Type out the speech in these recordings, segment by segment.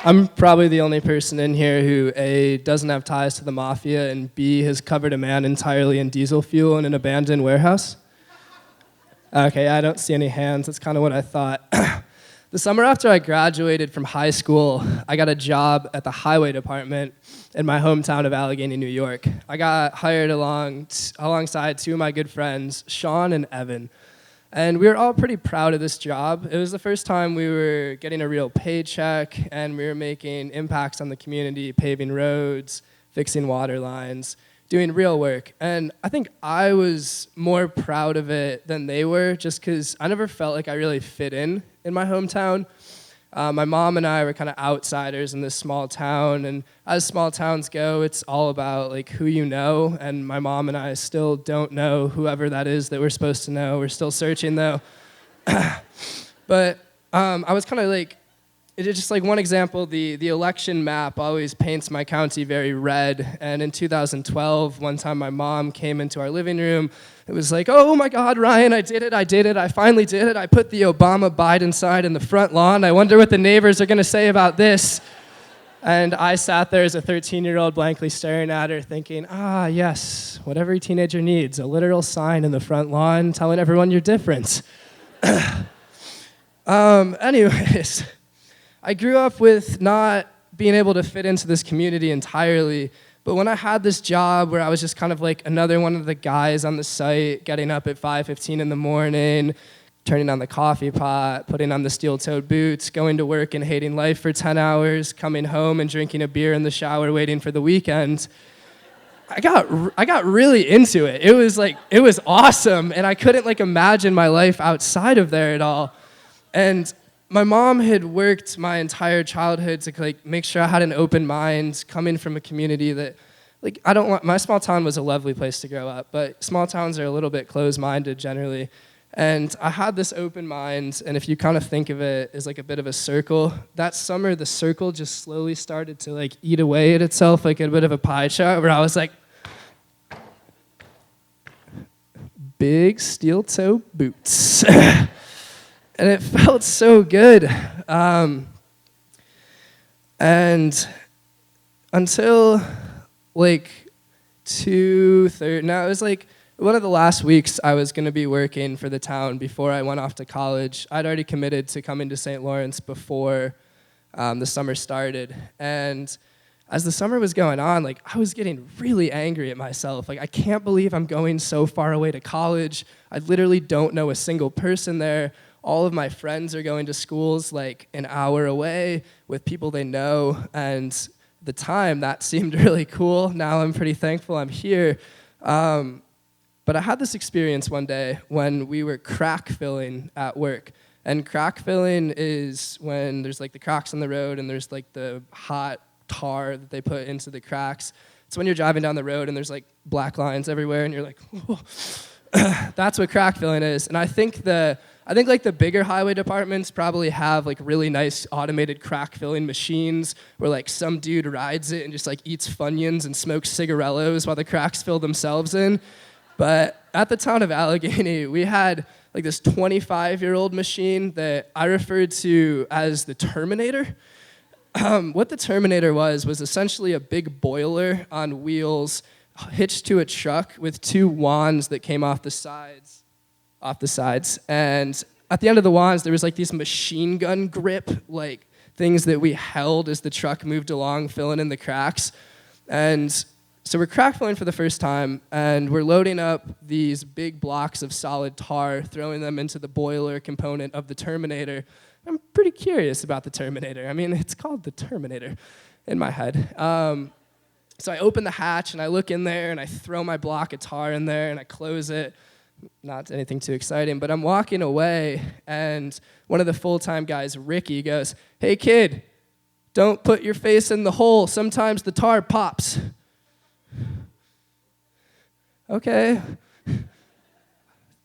I'm probably the only person in here who A, doesn't have ties to the mafia, and B, has covered a man entirely in diesel fuel in an abandoned warehouse. Okay, I don't see any hands. That's kind of what I thought. The summer after I graduated from high school, I got a job at the highway department in my hometown of Allegheny, New York. I got hired alongside two of my good friends, Sean and Evan. And we were all pretty proud of this job. It was the first time we were getting a real paycheck, and we were making impacts on the community, paving roads, fixing water lines, doing real work. And I think I was more proud of it than they were, just because I never felt like I really fit in my hometown. My mom and I were kind of outsiders in this small town, and as small towns go, it's all about like who you know, and my mom and I still don't know whoever that is that we're supposed to know. We're still searching though. But I was kind of like, it's just like one example, the election map always paints my county very red, and in 2012, one time my mom came into our living room. It was like, oh my God, Ryan, I did it, I finally did it. I put the Obama-Biden sign in the front lawn. I wonder what the neighbors are gonna say about this. And I sat there as a 13-year-old blankly staring at her thinking, yes, what every teenager needs, a literal sign in the front lawn telling everyone you're different. Anyways, I grew up with not being able to fit into this community entirely, but when I had this job where I was just kind of like another one of the guys on the site, getting up at 5:15 in the morning, turning on the coffee pot, putting on the steel-toed boots, going to work and hating life for 10 hours, coming home and drinking a beer in the shower waiting for the weekend, I got really into it. It was awesome, and I couldn't like imagine my life outside of there at all. And my mom had worked my entire childhood to like make sure I had an open mind, coming from a community that, like, my small town was a lovely place to grow up, but small towns are a little bit closed-minded generally. And I had this open mind, and if you kind of think of it as like a bit of a circle, that summer the circle just slowly started to like eat away at itself like a bit of a pie chart, where I was like, big steel-toe boots. And it felt so good. And until like 2:30, now it was like one of the last weeks I was gonna be working for the town before I went off to college. I'd already committed to coming to St. Lawrence before the summer started. And as the summer was going on, like I was getting really angry at myself. Like, I can't believe I'm going so far away to college. I literally don't know a single person there. All of my friends are going to schools like an hour away with people they know, and at the time that seemed really cool. Now I'm pretty thankful I'm here. But I had this experience one day when we were crack filling at work. And crack filling is when there's like the cracks in the road and there's like the hot tar that they put into the cracks. It's when you're driving down the road and there's like black lines everywhere and you're like, whoa. That's what crack filling is. And I think like the bigger highway departments probably have like really nice automated crack filling machines where like some dude rides it and just like eats Funyuns and smokes cigarellos while the cracks fill themselves in. But at the town of Allegheny, we had like this 25-year-old machine that I referred to as the Terminator. What the Terminator was essentially a big boiler on wheels hitched to a truck with two wands that came off the sides. And at the end of the wands, there was like these machine gun grip, like things that we held as the truck moved along, filling in the cracks. And so we're crack filling for the first time, and we're loading up these big blocks of solid tar, throwing them into the boiler component of the Terminator. I'm pretty curious about the Terminator. I mean, it's called the Terminator in my head. So I open the hatch, and I look in there, and I throw my block of tar in there, and I close it. Not anything too exciting, but I'm walking away, and one of the full-time guys, Ricky, goes, "Hey, kid, don't put your face in the hole. Sometimes the tar pops." Okay.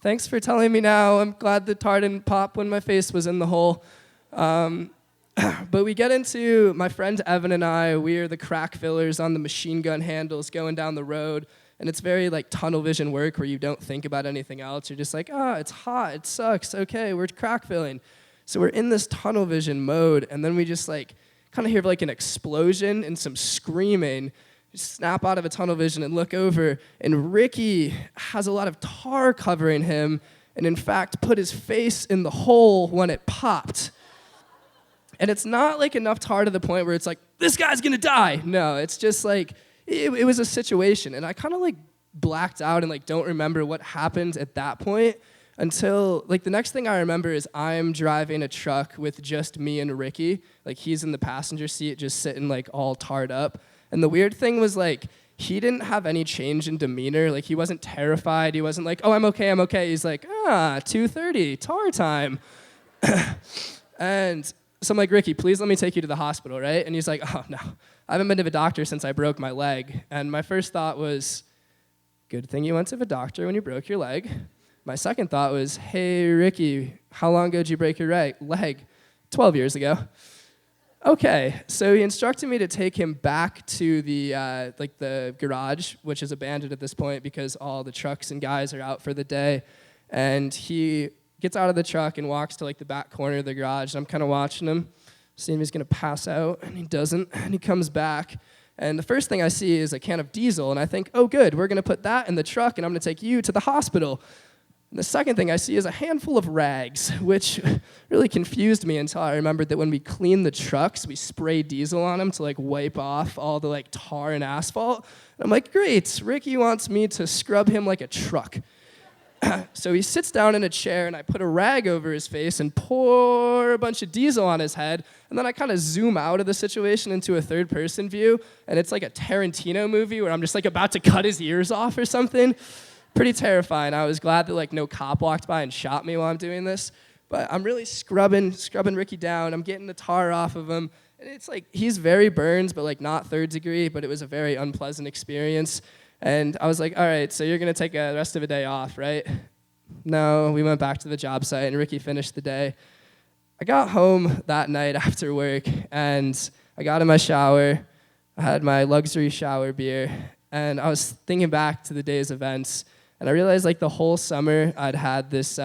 Thanks for telling me now. I'm glad the tar didn't pop when my face was in the hole. But we get into, my friend Evan and I, we are the crack fillers on the machine gun handles going down the road. And it's very like tunnel vision work where you don't think about anything else. You're just like, it's hot, it sucks, okay, we're crack filling. So we're in this tunnel vision mode, and then we just like kind of hear like an explosion and some screaming. Just snap out of a tunnel vision and look over, and Ricky has a lot of tar covering him, and in fact put his face in the hole when it popped. And it's not like enough tar to the point where it's like, this guy's gonna die. No, it's just like, it was a situation. And I kind of like blacked out and like don't remember what happened at that point until like the next thing I remember is I'm driving a truck with just me and Ricky. Like he's in the passenger seat just sitting like all tarred up. And the weird thing was like, he didn't have any change in demeanor. Like he wasn't terrified. He wasn't like, oh, I'm okay, I'm okay. He's like, 2:30, tar time. And so I'm like, Ricky, please let me take you to the hospital, right? And he's like, oh, no. I haven't been to the doctor since I broke my leg. And my first thought was, good thing you went to the doctor when you broke your leg. My second thought was, hey, Ricky, how long ago did you break your leg? 12 years ago. Okay, so he instructed me to take him back to the garage, which is abandoned at this point because all the trucks and guys are out for the day. And he gets out of the truck and walks to like the back corner of the garage. And I'm kind of watching him, seeing if he's gonna pass out, and he doesn't. And he comes back, and the first thing I see is a can of diesel, and I think, oh, good, we're gonna put that in the truck, and I'm gonna take you to the hospital. And the second thing I see is a handful of rags, which really confused me until I remembered that when we clean the trucks, we spray diesel on them to like wipe off all the like tar and asphalt. And I'm like, great, Ricky wants me to scrub him like a truck. So he sits down in a chair, and I put a rag over his face and pour a bunch of diesel on his head, and then I kind of zoom out of the situation into a third-person view, and it's like a Tarantino movie where I'm just like about to cut his ears off or something. Pretty terrifying. I was glad that like no cop walked by and shot me while I'm doing this, but I'm really scrubbing Ricky down. I'm getting the tar off of him, and it's like he's very burned, but like not third degree, but it was a very unpleasant experience. And I was like, all right, so you're going to take the rest of a day off, right? No, we went back to the job site, and Ricky finished the day. I got home that night after work, and I got in my shower. I had my luxury shower beer, and I was thinking back to the day's events, and I realized like the whole summer I'd had this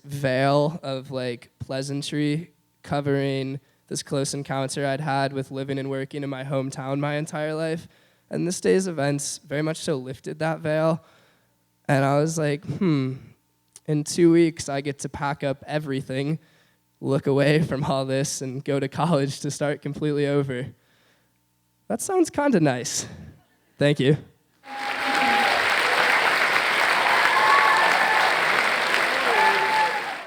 veil of like pleasantry covering this close encounter I'd had with living and working in my hometown my entire life. And this day's events very much so lifted that veil. And I was like, in 2 weeks, I get to pack up everything, look away from all this, and go to college to start completely over. That sounds kind of nice. Thank you.